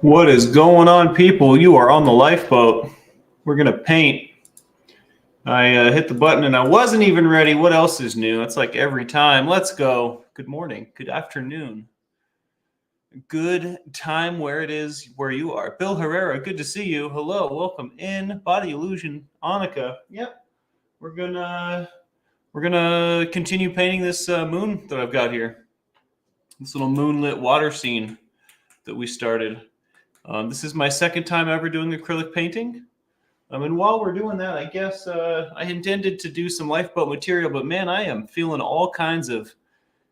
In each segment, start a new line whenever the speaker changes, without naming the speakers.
What is going on, people? You are on the lifeboat. We're going to paint. I hit the button and I wasn't even ready. What else is new? It's like every time. Let's go. Good morning. Good afternoon. Good time where it is, where you are. Bill Herrera, good to see you. Hello, welcome in. Body Illusion, Annika. Yep. We're gonna continue painting this moon that I've got here. This little moonlit water scene that we started. This is my second time ever doing acrylic painting. And while we're doing that, I guess I intended to do some lifeboat material, but man, I am feeling all kinds of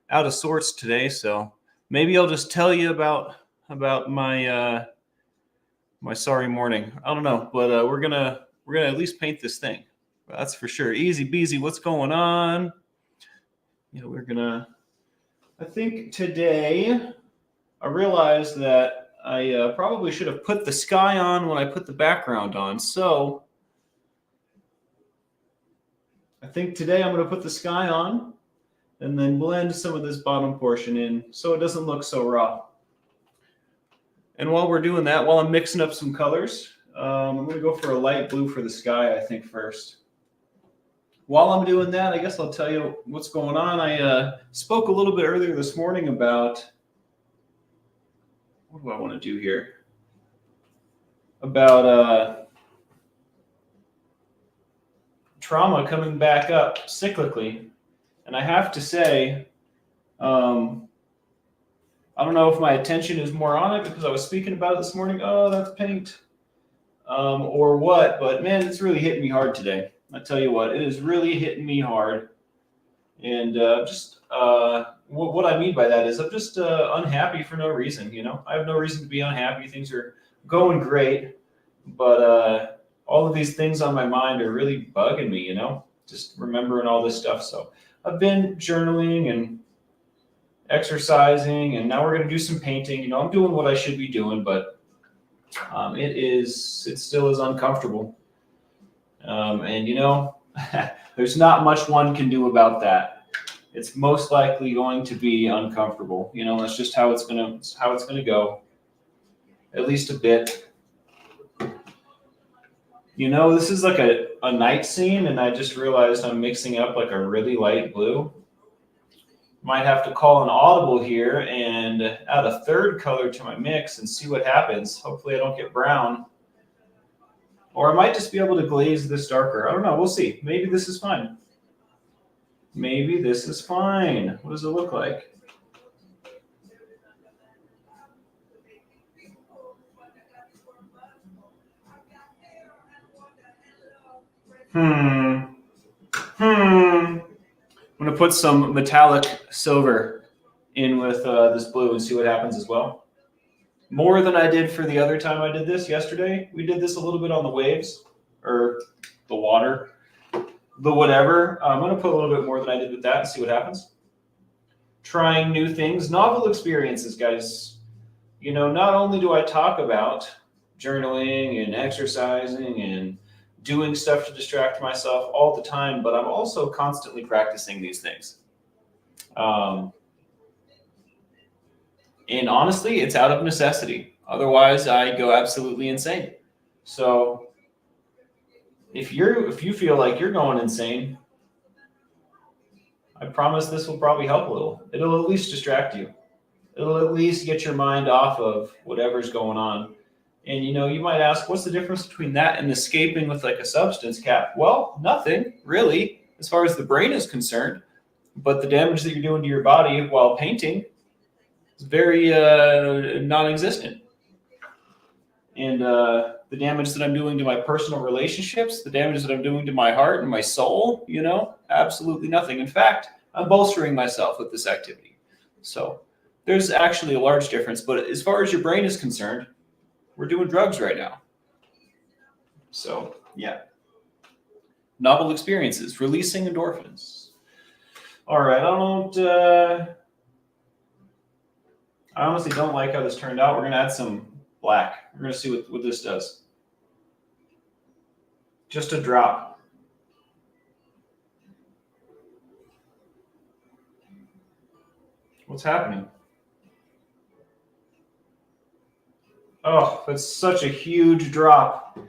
out of sorts today. So maybe I'll just tell you about my my sorry morning. I don't know, but we're gonna at least paint this thing. That's for sure. Easy beasy. What's going on? We're gonna. I think today I realized that I probably should have put the sky on when I put the background on. So I think today I'm going to put the sky on and then blend some of this bottom portion in so it doesn't look so raw. And while we're doing that, while I'm mixing up some colors, I'm going to go for a light blue for the sky, I think, first. While I'm doing that, I guess I'll tell you what's going on. I spoke a little bit earlier this morning about, what do I want to do here? About trauma coming back up cyclically. And I have to say, I don't know if my attention is more on it because I was speaking about it this morning. Oh, that's paint. Or what, but man, it's really hitting me hard today. I tell you what, it is really hitting me hard. And what I mean by that is I'm just unhappy for no reason. I have no reason to be unhappy. Things are going great, but all of these things on my mind are really bugging me, just remembering all this stuff. So I've been journaling and exercising, and now we're going to do some painting. I'm doing what I should be doing, but it still is uncomfortable. And there's not much one can do about that. It's most likely going to be uncomfortable. That's just how it's gonna go. At least a bit. This is like a night scene, and I just realized I'm mixing up like a really light blue. Might have to call an audible here and add a third color to my mix and see what happens. Hopefully I don't get brown. Or I might just be able to glaze this darker. I don't know. We'll see. Maybe this is fine. Maybe this is fine. What does it look like? I'm going to put some metallic silver in with this blue and see what happens as well. More than I did for the other time I did this yesterday. We did this a little bit on the waves, or the water, the whatever. I'm going to put a little bit more than I did with that and see what happens. Trying new things, novel experiences, guys. Not only do I talk about journaling and exercising and doing stuff to distract myself all the time, but I'm also constantly practicing these things. And honestly, it's out of necessity. Otherwise, I go absolutely insane. So if you feel like you're going insane, I promise this will probably help a little. It'll at least distract you. It'll at least get your mind off of whatever's going on. And you might ask, what's the difference between that and escaping with like a substance cap? Well, nothing really, as far as the brain is concerned. But the damage that you're doing to your body while painting is very non-existent. And the damage that I'm doing to my personal relationships, the damage that I'm doing to my heart and my soul, absolutely nothing. In fact, I'm bolstering myself with this activity. So there's actually a large difference. But as far as your brain is concerned, we're doing drugs right now. So yeah. Novel experiences, releasing endorphins. All right, I honestly don't like how this turned out. We're going to add some black. We're going to see what this does. Just a drop. What's happening? Oh, that's such a huge drop.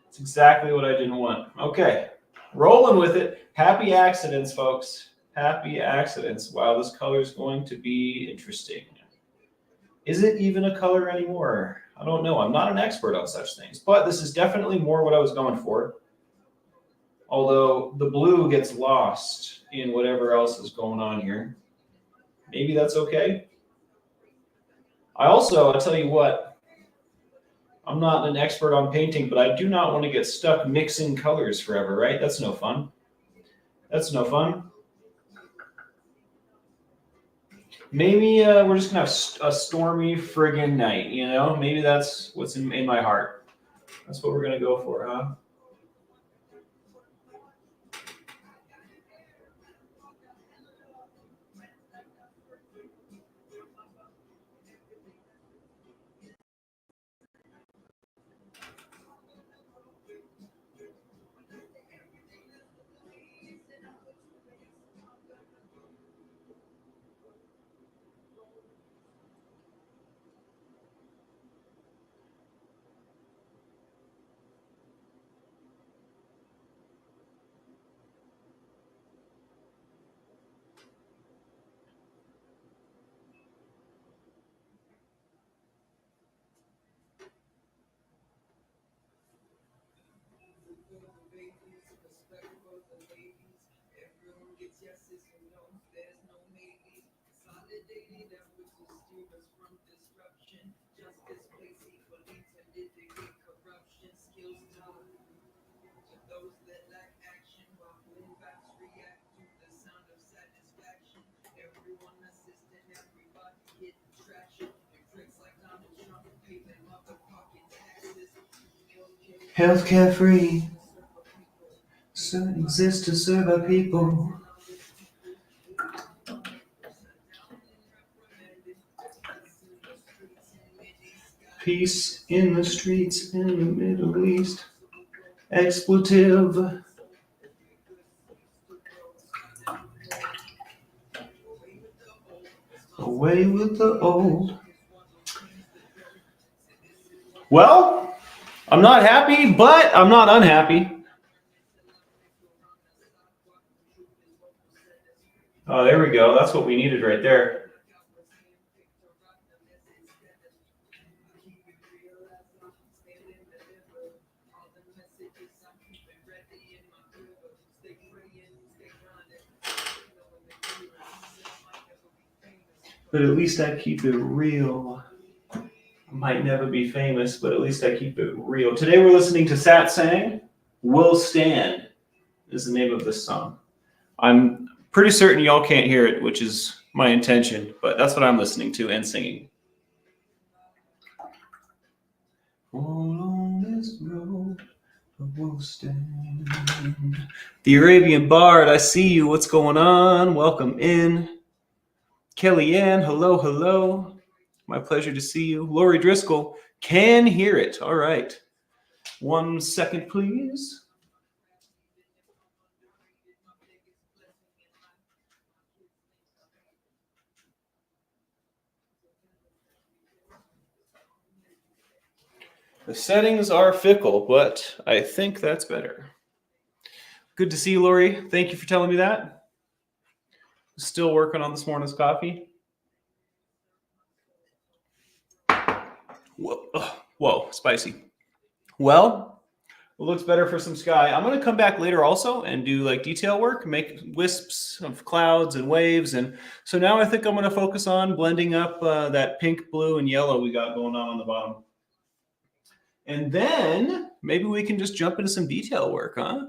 It's exactly what I didn't want. Okay, rolling with it. Happy accidents, folks. Happy accidents. Wow, this color is going to be interesting. Is it even a color anymore? I don't know. I'm not an expert on such things, but this is definitely more what I was going for. Although the blue gets lost in whatever else is going on here. Maybe that's okay. I'll tell you what, I'm not an expert on painting, but I do not want to get stuck mixing colors forever, right? That's no fun. That's no fun. Maybe we're just going to have a stormy friggin' night, you know? Maybe that's what's in my heart. That's what we're going to go for, huh? Healthcare free, exists to serve our people. Peace in the streets in the Middle East. Expletive. Away with the old. Well, I'm not happy, but I'm not unhappy. Oh, there we go. That's what we needed right there. But at least I keep it real. I might never be famous, but at least I keep it real. Today we're listening to Satsang. Will Stand is the name of this song. I'm pretty certain y'all can't hear it, which is my intention, but that's what I'm listening to and singing. All on this road, I will stand. The Arabian Bard, I see you. What's going on? Welcome in. Kellyanne, hello, hello. My pleasure to see you. Lori Driscoll, can hear it. All right. 1 second, please. The settings are fickle, but I think that's better. Good to see you, Lori. Thank you for telling me that. Still working on this morning's coffee. Whoa, spicy. Well, it looks better for some sky. I'm going to come back later also and do like detail work, make wisps of clouds and waves. And so now I think I'm going to focus on blending up that pink, blue, and yellow we got going on the bottom. And then maybe we can just jump into some detail work, huh?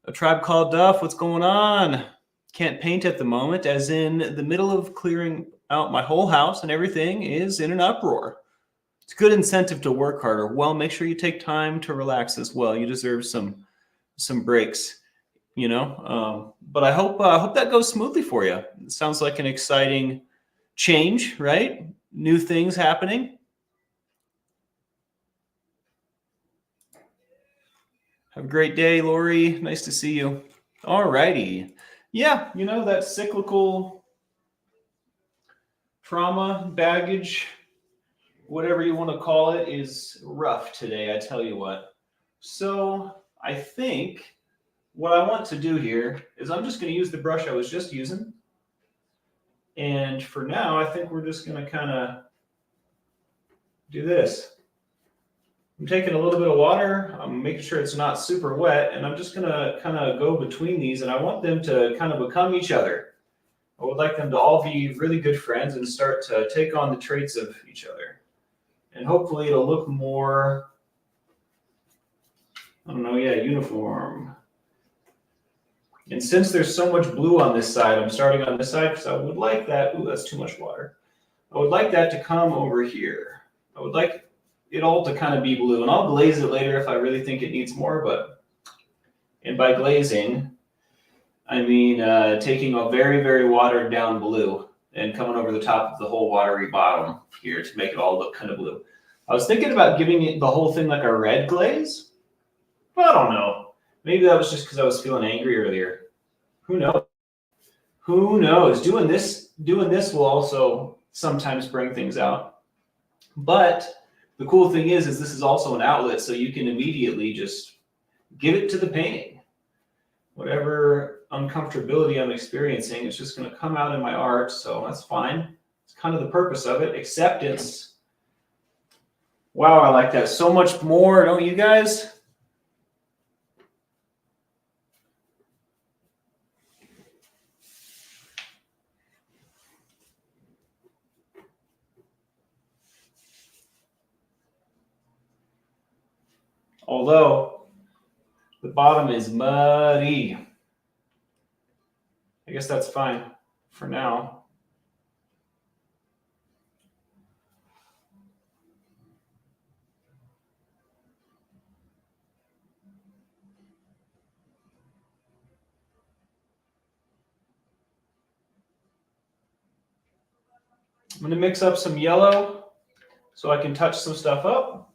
A Tribe Called Duff, what's going on? Can't paint at the moment, as in the middle of clearing out my whole house and everything is in an uproar. It's a good incentive to work harder. Well, make sure you take time to relax as well. You deserve some breaks, you know. But I hope that goes smoothly for you. It sounds like an exciting change, right? New things happening. Have a great day, Lori. Nice to see you. All righty. Yeah, you know, that cyclical trauma, baggage, whatever you want to call it, is rough today, I tell you what. So I think what I want to do here is I'm just going to use the brush I was just using. And for now, I think we're just going to kind of do this. I'm taking a little bit of water, I'm making sure it's not super wet, and I'm just going to kind of go between these, and I want them to kind of become each other. I would like them to all be really good friends and start to take on the traits of each other. And hopefully it'll look more, I don't know, yeah, uniform. And since there's so much blue on this side, I'm starting on this side because I would like that, ooh, that's too much water. I would like that to come over here. I would like it all to kind of be blue, and I'll glaze it later if I really think it needs more, and by glazing, I mean taking a very, very watered down blue and coming over the top of the whole watery bottom here to make it all look kind of blue. I was thinking about giving it the whole thing like a red glaze, but I don't know. Maybe that was just because I was feeling angry earlier. Who knows? Who knows? Doing this will also sometimes bring things out. But the cool thing is this is also an outlet, so you can immediately just give it to the painting. Whatever uncomfortability I'm experiencing, it's just going to come out in my art, so that's fine. It's kind of the purpose of it. Acceptance. Wow, I like that so much more, don't you guys? Although the bottom is muddy. I guess that's fine for now. I'm going to mix up some yellow so I can touch some stuff up.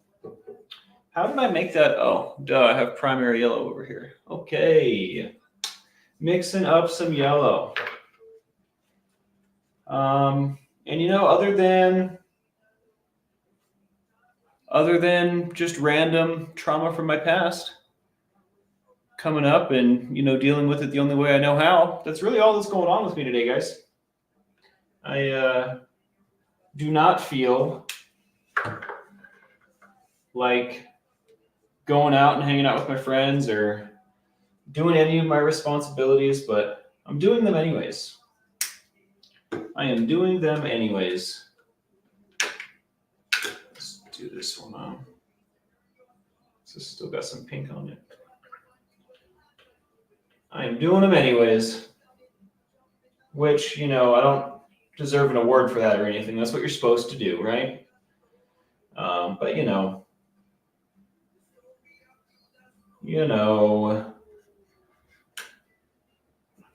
How did I make that? Oh, duh, I have primary yellow over here. Okay. Mixing up some yellow. And you know, other than just random trauma from my past coming up and, you know, dealing with it the only way I know how, that's really all that's going on with me today, guys. I do not feel like going out and hanging out with my friends or doing any of my responsibilities, but I'm doing them anyways. I am doing them anyways. Let's do this one on. This still got some pink on it. I am doing them anyways, which, you know, I don't deserve an award for that or anything. That's what you're supposed to do, right? But you know,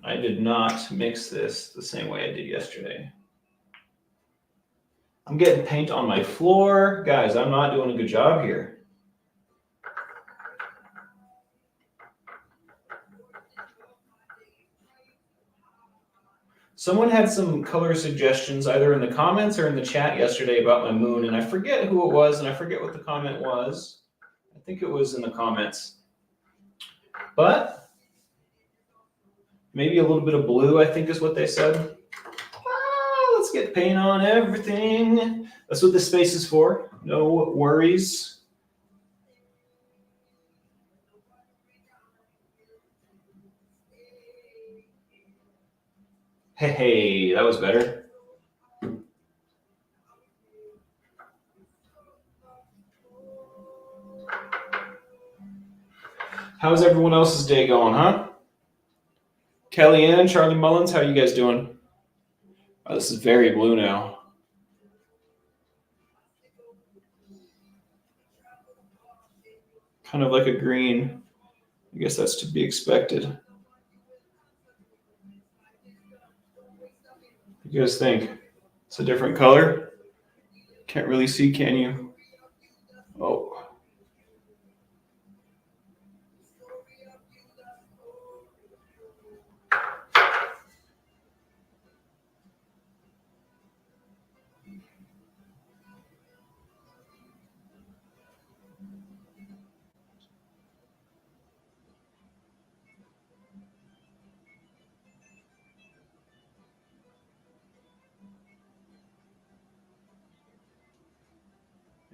I did not mix this the same way I did yesterday. I'm getting paint on my floor. Guys, I'm not doing a good job here. Someone had some color suggestions either in the comments or in the chat yesterday about my moon, and I forget who it was, and I forget what the comment was. I think it was in the comments. But maybe a little bit of blue, I think is what they said. Let's get paint on everything. That's what this space is for. No worries. Hey, that was better. How's everyone else's day going, huh? Kellyanne, Charlie Mullins, how are you guys doing? Oh, this is very blue now. Kind of like a green. I guess that's to be expected. What do you guys think? It's a different color? Can't really see, can you? Oh.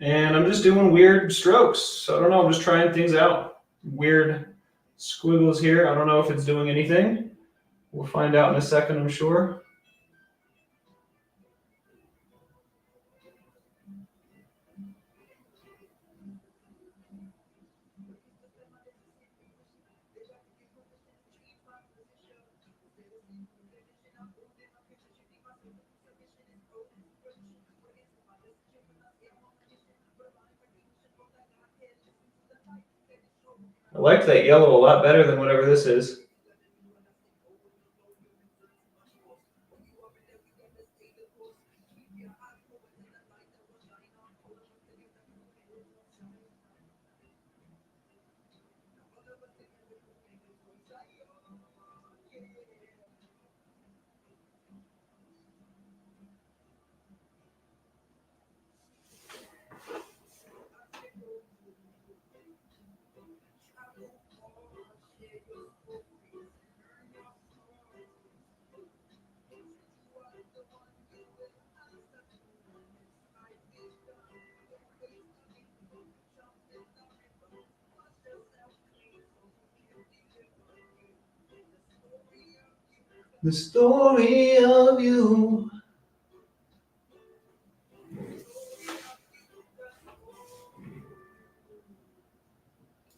And I'm just doing weird strokes. So I don't know, I'm just trying things out. Weird squiggles here. I don't know if it's doing anything. We'll find out in a second, I'm sure. I like that yellow a lot better than whatever this is. The story of you.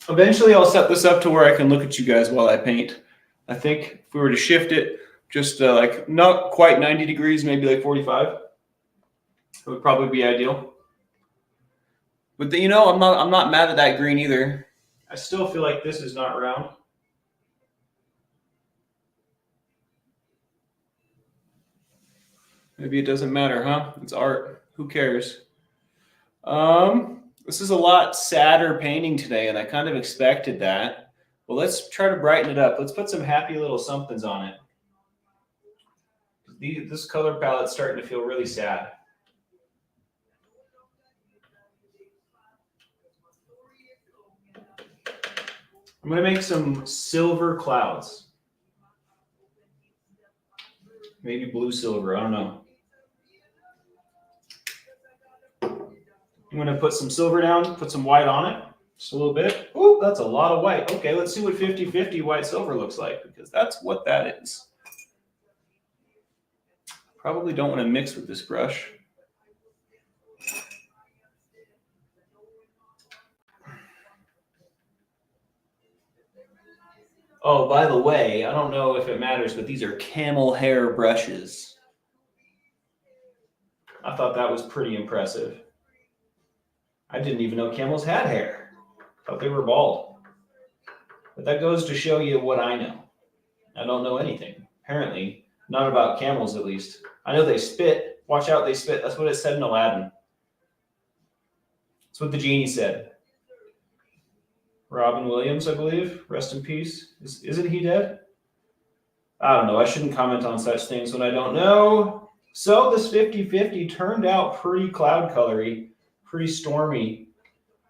Eventually, I'll set this up to where I can look at you guys while I paint. I think if we were to shift it just like not quite 90 degrees, maybe like 45, it would probably be ideal. But I'm not mad at that green either. I still feel like this is not round. Maybe it doesn't matter, huh? It's art. Who cares? This is a lot sadder painting today, and I kind of expected that. Well, let's try to brighten it up. Let's put some happy little somethings on it. This color palette's starting to feel really sad. I'm going to make some silver clouds. Maybe blue silver, I don't know. I'm going to put some silver down, put some white on it, just a little bit. Ooh, that's a lot of white. Okay, let's see what 50-50 white silver looks like, because that's what that is. Probably don't want to mix with this brush. Oh, by the way, I don't know if it matters, but these are camel hair brushes. I thought that was pretty impressive. I didn't even know camels had hair. I thought they were bald. But that goes to show you what I know. I don't know anything. Apparently, not about camels at least. I know they spit. Watch out, they spit. That's what it said in Aladdin. That's what the genie said. Robin Williams, I believe. Rest in peace. Isn't he dead? I don't know. I shouldn't comment on such things when I don't know. So this 50-50 turned out pretty cloud colory, pretty stormy.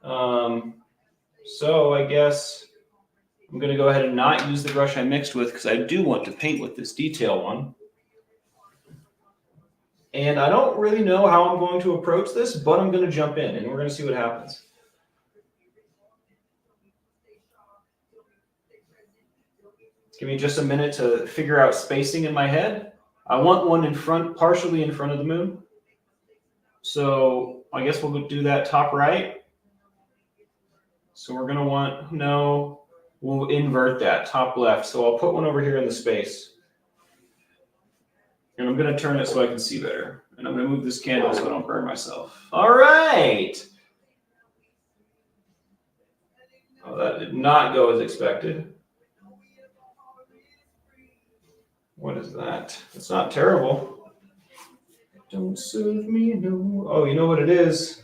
So I guess I'm going to go ahead and not use the brush I mixed with because I do want to paint with this detail one. And I don't really know how I'm going to approach this, but I'm going to jump in and we're going to see what happens. Give me just a minute to figure out spacing in my head. I want one in front, partially in front of the moon. So I guess we'll do that top right. So we're going to want, no, we'll invert that top left. So I'll put one over here in the space. And I'm going to turn it so I can see better. And I'm going to move this candle so I don't burn myself. All right. Oh, that did not go as expected. What is that? It's not terrible. Don't serve me no. Oh, you know what it is?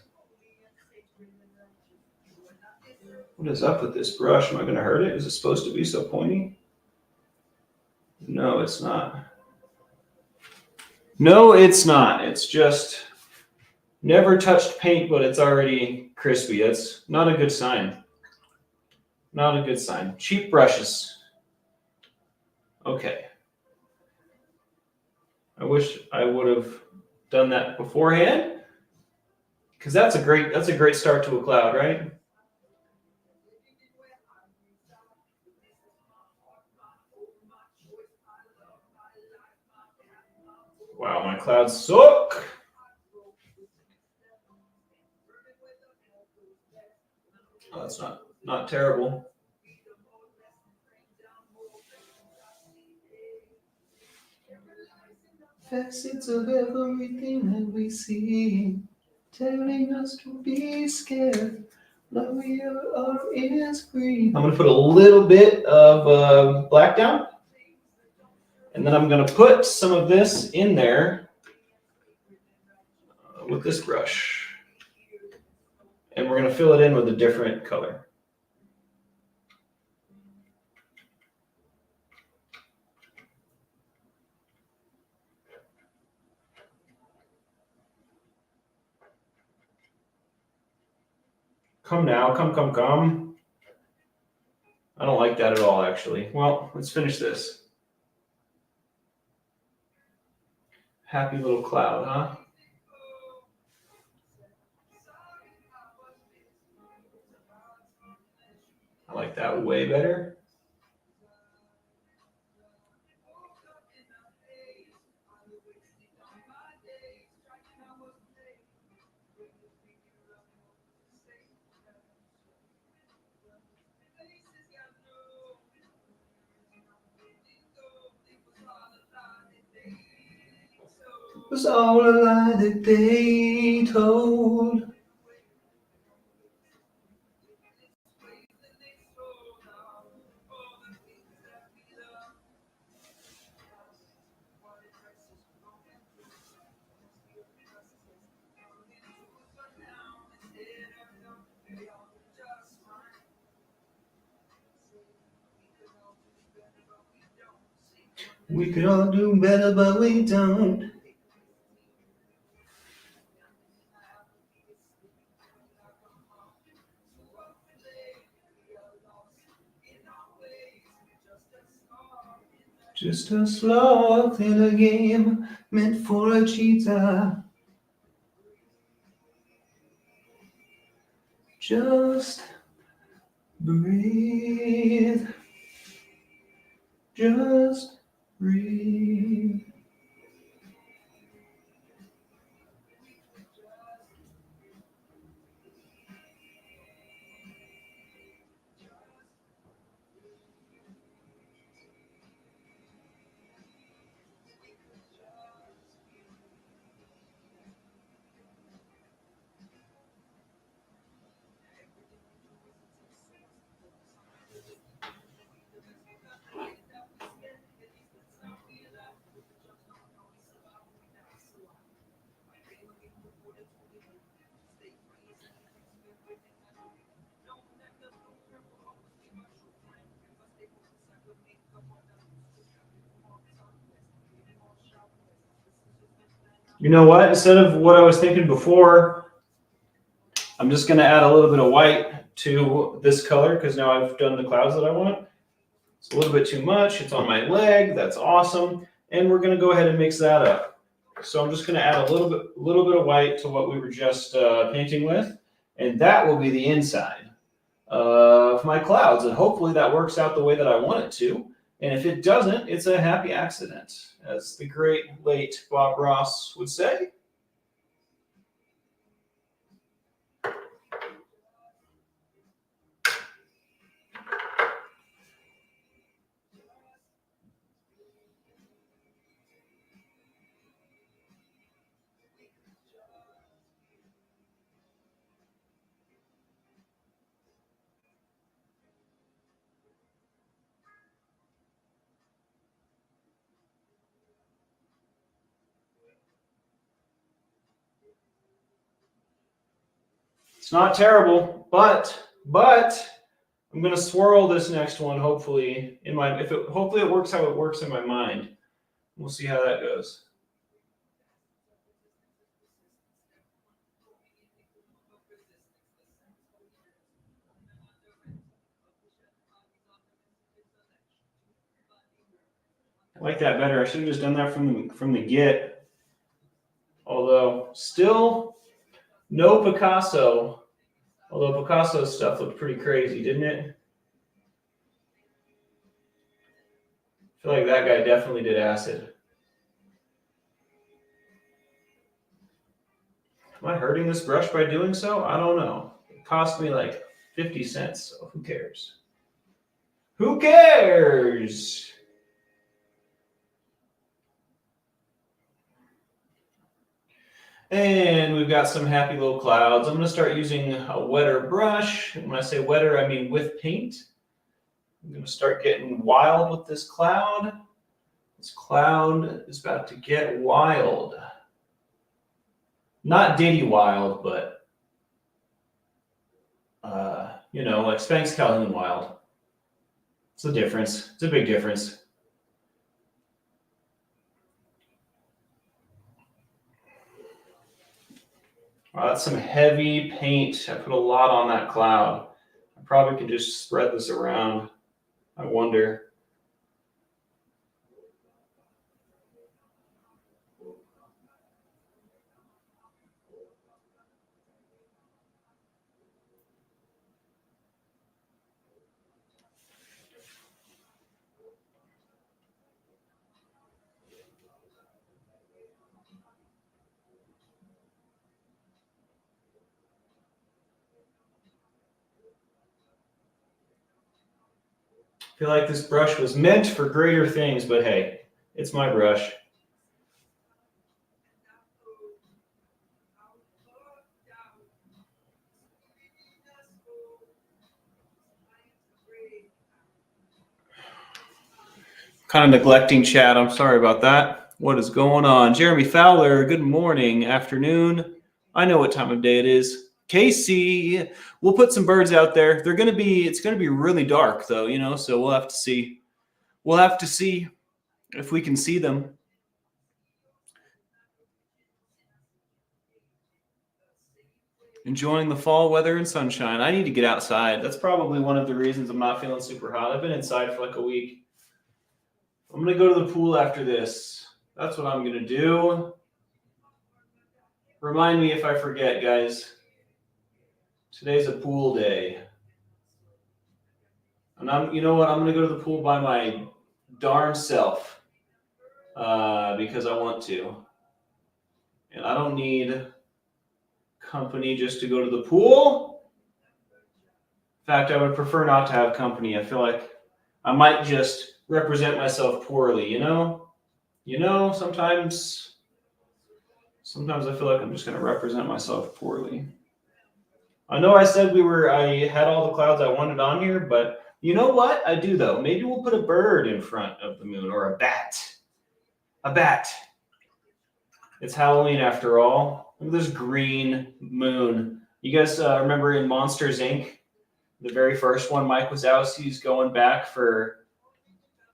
What is up with this brush? Am I going to hurt it? Is it supposed to be so pointy? No, it's not. No, it's not. It's just never touched paint, but it's already crispy. That's not a good sign. Not a good sign. Cheap brushes. Okay. I wish I would have done that beforehand Because that's a great start to a cloud, right? Wow, my clouds suck. Oh, that's not terrible. Facets of everything that we see, telling us to be scared. Like we are is free. I'm gonna put a little bit of black down, and then I'm gonna put some of this in there with this brush, and we're gonna fill it in with a different color. Come now, come. I don't like that at all, actually. Well, let's finish this. Happy little cloud, huh? I like that way better. It was all a lie that they told. We could all do better, but we don't. Just a sloth in a game meant for a cheetah. Just breathe. Just breathe. You know what? Instead of what I was thinking before, I'm just going to add a little bit of white to this color because now I've done the clouds that I want. It's a little bit too much. It's on my leg. That's awesome. And we're going to go ahead and mix that up. So I'm just going to add a little bit of white to what we were just painting with, and that will be the inside of my clouds. And hopefully that works out the way that I want it to. And if it doesn't, it's a happy accident, as the great late Bob Ross would say. It's not terrible, but I'm going to swirl this next one. Hopefully, hopefully it works how it works in my mind. We'll see how that goes. I like that better. I should have just done that from the get. Although still No Picasso, although Picasso's stuff looked pretty crazy, didn't it? I feel like that guy definitely did acid. Am I hurting this brush by doing so? I don't know. It cost me like 50 cents, so who cares? Who cares? And we've got some happy little clouds. I'm going to start using a wetter brush. When I say wetter, I mean with paint. I'm going to start getting wild with this cloud. This cloud is about to get wild. Not Diddy wild, but, like Spanx Calhoun wild. It's a difference. It's a big difference. Wow, that's some heavy paint. I put a lot on that cloud. I probably could just spread this around. I wonder. I feel like this brush was meant for greater things, but hey, it's my brush. Kind of neglecting chat. I'm sorry about that. What is going on? Jeremy Fowler, good morning, afternoon. I know what time of day it is. Casey, we'll put some birds out there. It's going to be really dark though, so we'll have to see. We'll have to see if we can see them. Enjoying the fall weather and sunshine. I need to get outside. That's probably one of the reasons I'm not feeling super hot. I've been inside for like a week. I'm going to go to the pool after this. That's what I'm going to do. Remind me if I forget, guys. Today's a pool day. And you know what? I'm going to go to the pool by my darn self because I want to. And I don't need company just to go to the pool. In fact, I would prefer not to have company. I feel like I might just represent myself poorly, sometimes I feel like I'm just going to represent myself poorly. I know I said I had all the clouds I wanted on here, but you know what? I do though. Maybe we'll put a bird in front of the moon or a bat. A bat. It's Halloween after all. Look at this green moon. You guys remember in Monsters Inc., the very first one, Mike Wazowski's going back for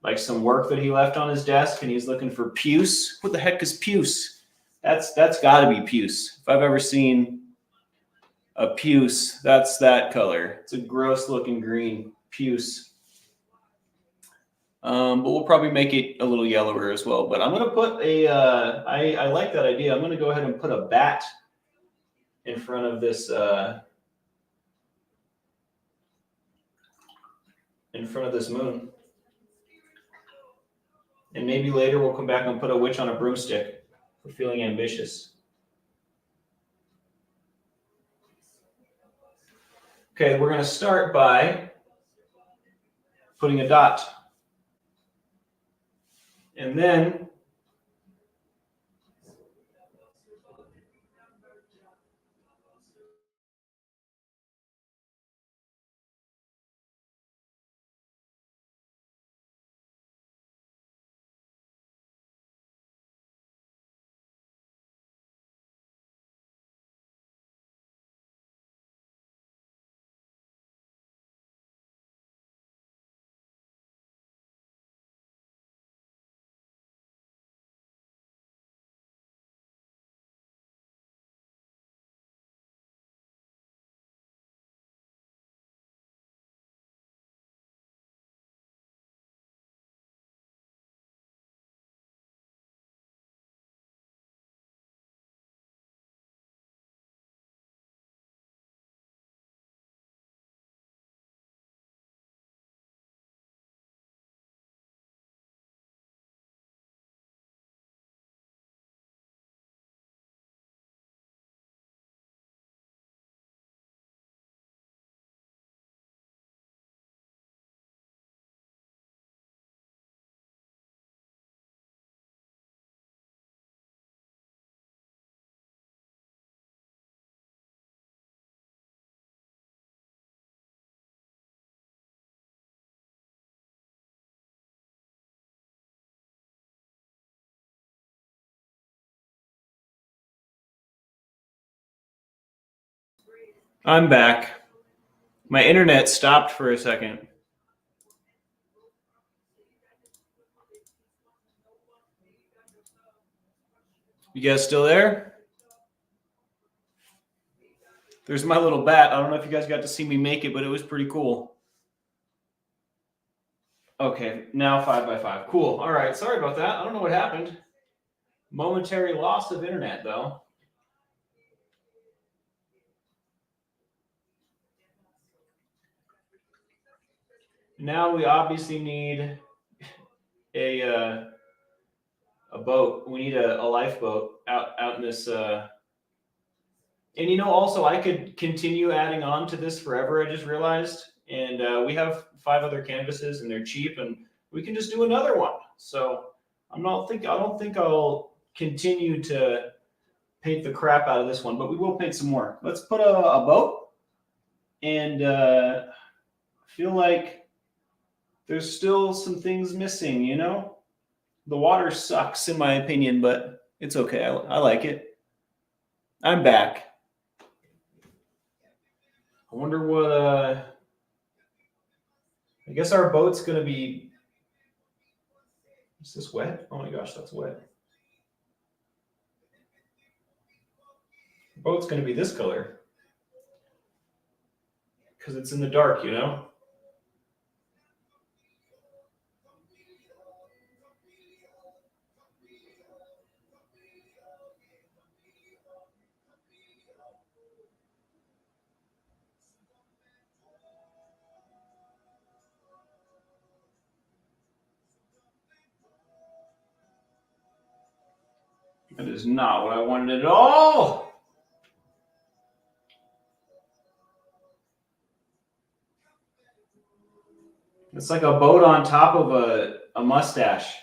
like some work that he left on his desk and he's looking for puce. What the heck is puce? That's got to be puce. If I've ever seen a puce, that's that color. It's a gross looking green puce. But we'll probably make it a little yellower as well. But I'm going to put I like that idea. I'm going to go ahead and put a bat in front of this moon. And maybe later we'll come back and put a witch on a broomstick for feeling ambitious. Okay, we're going to start by putting a dot. And then I'm back. My internet stopped for a second. You guys still there? There's my little bat. I don't know if you guys got to see me make it, but it was pretty cool. Okay, now 5x5. Cool. All right. Sorry about that. I don't know what happened. Momentary loss of internet, though. Now we obviously need a boat. We need a lifeboat out in this. And also I could continue adding on to this forever. I just realized, and we have 5 other canvases, and they're cheap, and we can just do another one. So I don't think I'll continue to paint the crap out of this one, but we will paint some more. Let's put a boat, and I feel like there's still some things missing. The water sucks in my opinion, but it's okay. I like it. I'm back. I wonder what, I guess our boat's going to be, is this wet? Oh my gosh, that's wet. The boat's going to be this color because it's in the dark, That is not what I wanted at all. It's like a boat on top of a mustache.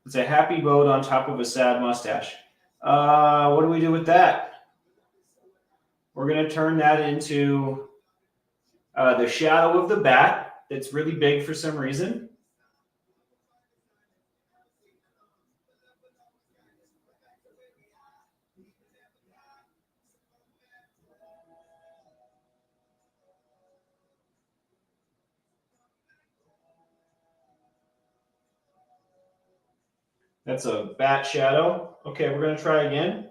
It's a happy boat on top of a sad mustache. What do we do with that? We're going to turn that into the shadow of the bat that's really big for some reason. That's a bat shadow. Okay, we're going to try again.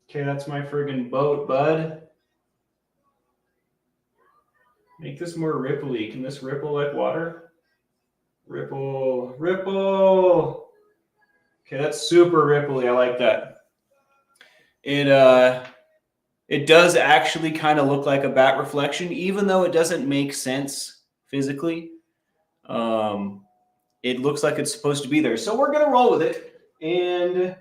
Okay, that's my friggin' boat, bud. Make this more ripply. Can this ripple like water? Ripple, ripple. Okay, that's super ripply. I like that. It does actually kind of look like a bat reflection, even though it doesn't make sense physically. It looks like it's supposed to be there. So we're going to roll with it. And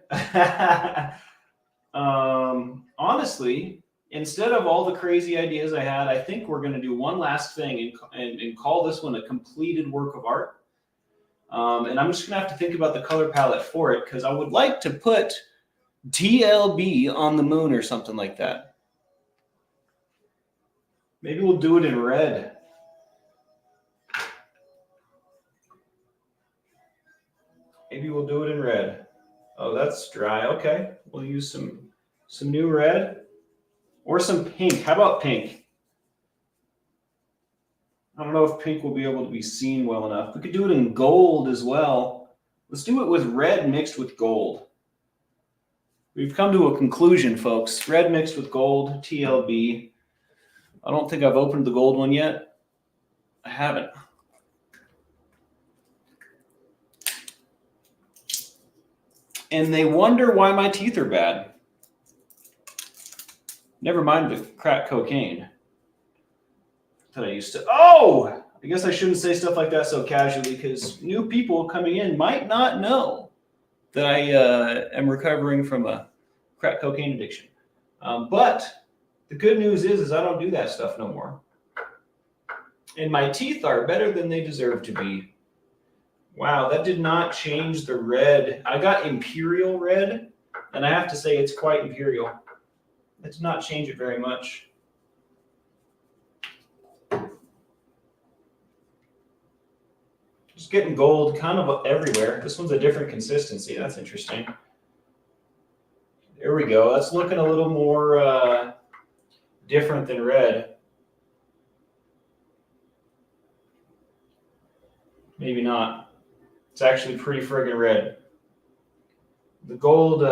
honestly, instead of all the crazy ideas I had, I think we're going to do one last thing and call this one a completed work of art. And I'm just going to have to think about the color palette for it, because I would like to put TLB on the moon or something like that. Maybe we'll do it in red. Maybe we'll do it in red. Oh, that's dry. Okay. We'll use some new red or some pink. How about pink? I don't know if pink will be able to be seen well enough. We could do it in gold as well. Let's do it with red mixed with gold. We've come to a conclusion, folks. Red mixed with gold, TLB. I don't think I've opened the gold one yet. I haven't. And they wonder why my teeth are bad. Never mind the crack cocaine that I used to. Oh, I guess I shouldn't say stuff like that so casually, because new people coming in might not know that I am recovering from a crack cocaine addiction. But The good news is I don't do that stuff no more. And my teeth are better than they deserve to be. Wow, that did not change the red. I got imperial red, and I have to say it's quite imperial. That did not change it very much. Just getting gold kind of everywhere. This one's a different consistency. That's interesting. There we go. That's looking a little more different than red. Maybe not. It's actually pretty friggin' red. The gold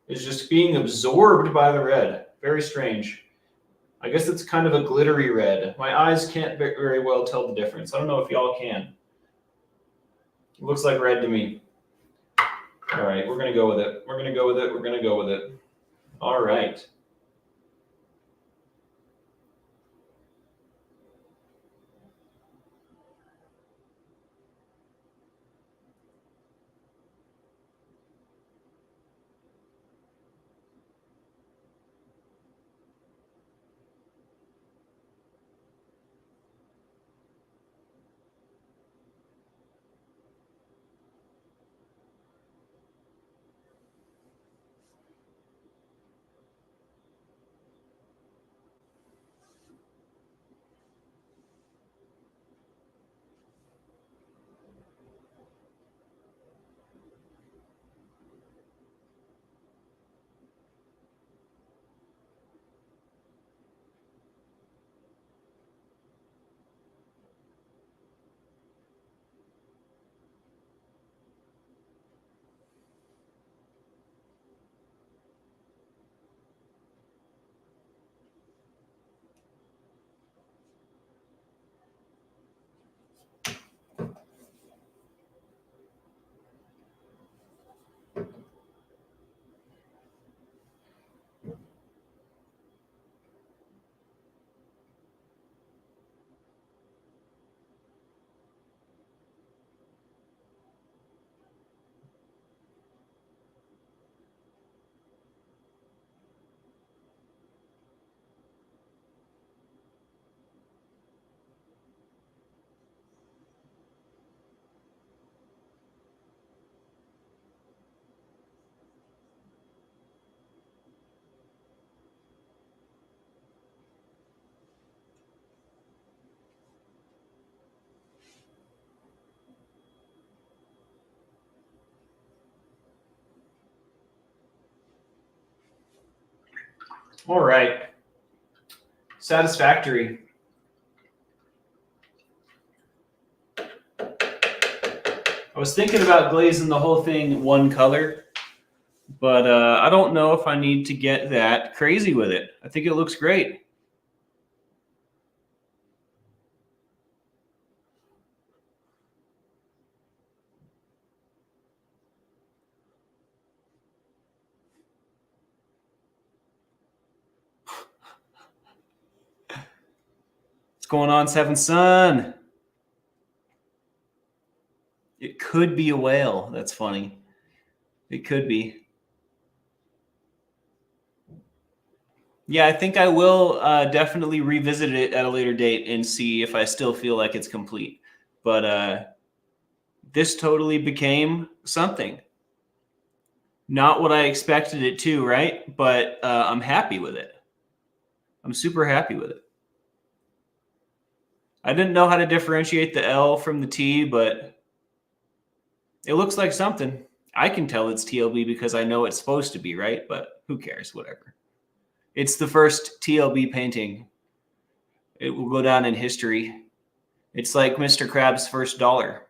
is just being absorbed by the red. Very strange. I guess it's kind of a glittery red. My eyes can't very well tell the difference. I don't know if y'all can. It looks like red to me. All right, we're going to go with it. We're going to go with it. We're going to go with it. All right. All right. Satisfactory. I was thinking about glazing the whole thing one color, but I don't know if I need to get that crazy with it. I think it looks great. What's going on, Seven Sun? It could be a whale. That's funny. It could be. Yeah, I think I will definitely revisit it at a later date and see if I still feel like it's complete. But this totally became something. Not what I expected it to, right? But I'm happy with it. I'm super happy with it. I didn't know how to differentiate the L from the T, but it looks like something. I can tell it's TLB because I know it's supposed to be, right? But who cares? Whatever. It's the first TLB painting. It will go down in history. It's like Mr. Krabs' first dollar.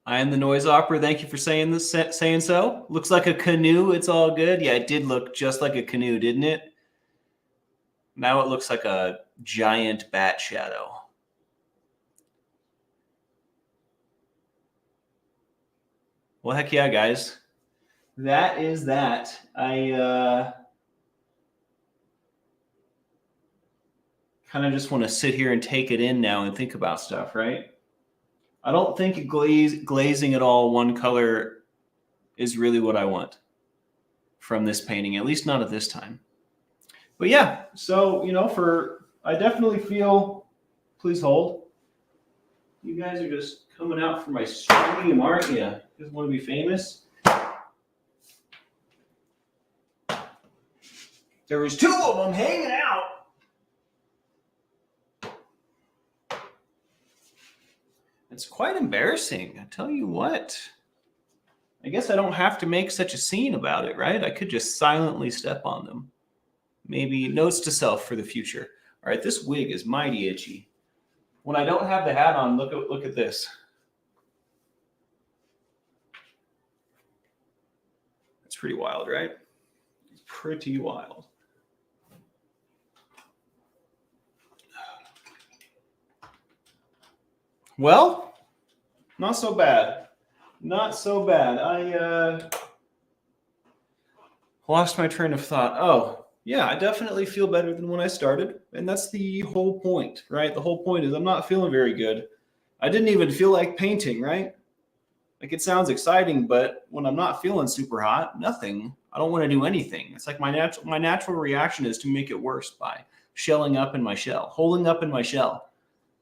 I am the noise opera. Thank you for saying so. Looks like a canoe. It's all good. Yeah, it did look just like a canoe, didn't it? Now it looks like a giant bat shadow. Well, heck yeah, guys. That is that. I kind of just want to sit here and take it in now and think about stuff, right? I don't think glazing it all one color is really what I want. from this painting, at least not at this time. But yeah, so, I definitely feel, please hold. You guys are just coming out for my stream, aren't you? You guys want to be famous? There was 2 of them hanging out. It's quite embarrassing, I tell you what. I guess I don't have to make such a scene about it, right? I could just silently step on them. Maybe notes to self for the future. All right, this wig is mighty itchy. When I don't have the hat on, look at this. It's pretty wild, right? It's pretty wild. Well, not so bad. Not so bad. I lost my train of thought. Oh, yeah, I definitely feel better than when I started. And that's the whole point, right? The whole point is I'm not feeling very good. I didn't even feel like painting, right? Like, it sounds exciting, but when I'm not feeling super hot, nothing. I don't want to do anything. It's like my natural reaction is to make it worse by shelling up in my shell, holding up in my shell,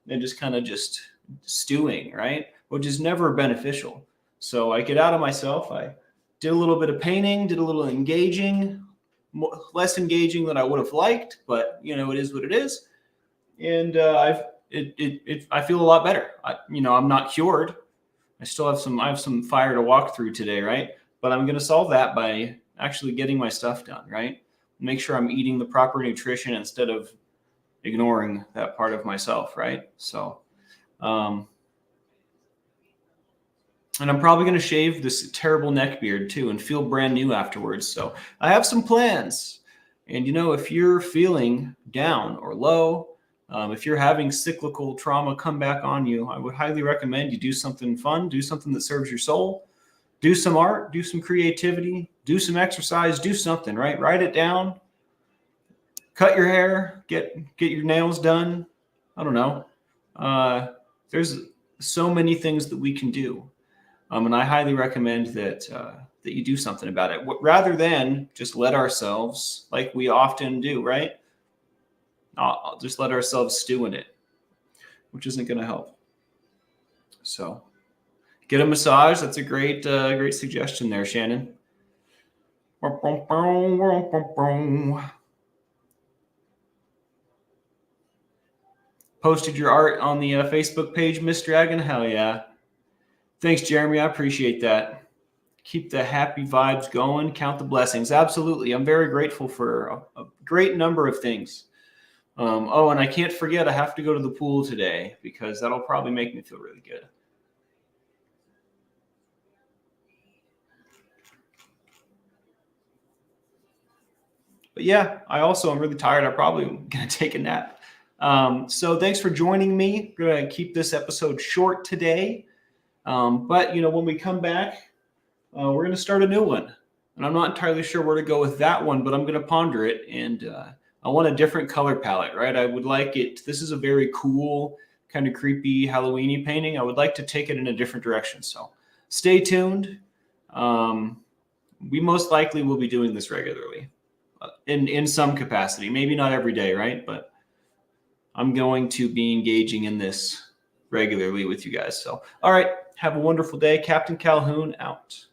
and just kind of just stewing, right? Which is never beneficial. So I get out of myself. I did a little bit of painting, did a little engaging, less engaging than I would have liked, but it is what it is. And I feel a lot better. I'm not cured. I have some fire to walk through today, right? But I'm going to solve that by actually getting my stuff done, right? Make sure I'm eating the proper nutrition instead of ignoring that part of myself, right? So, and I'm probably going to shave this terrible neck beard too and feel brand new afterwards. So I have some plans. And, if you're feeling down or low, if you're having cyclical trauma come back on you, I would highly recommend you do something fun, do something that serves your soul, do some art, do some creativity, do some exercise, do something, right? Write it down, cut your hair, get your nails done. I don't know. There's so many things that we can do. And I highly recommend that you do something about it rather than just let ourselves, like we often do, right? I'll just let ourselves stew in it, which isn't going to help. So get a massage. That's a great suggestion there, Shannon. Posted your art on the Facebook page, Miss Dragon. Hell yeah. Thanks, Jeremy. I appreciate that. Keep the happy vibes going. Count the blessings. Absolutely. I'm very grateful for a great number of things. And I can't forget, I have to go to the pool today because that'll probably make me feel really good. But yeah, I also am really tired. I'm probably going to take a nap. So thanks for joining me. We're going to keep this episode short today. But, when we come back, we're going to start a new one. And I'm not entirely sure where to go with that one, but I'm going to ponder it. And I want a different color palette, right? I would like it. This is a very cool, kind of creepy Halloween-y painting. I would like to take it in a different direction. So stay tuned. We most likely will be doing this regularly in some capacity. Maybe not every day, right? But I'm going to be engaging in this regularly with you guys. So, all right. Have a wonderful day. Captain Calhoun out.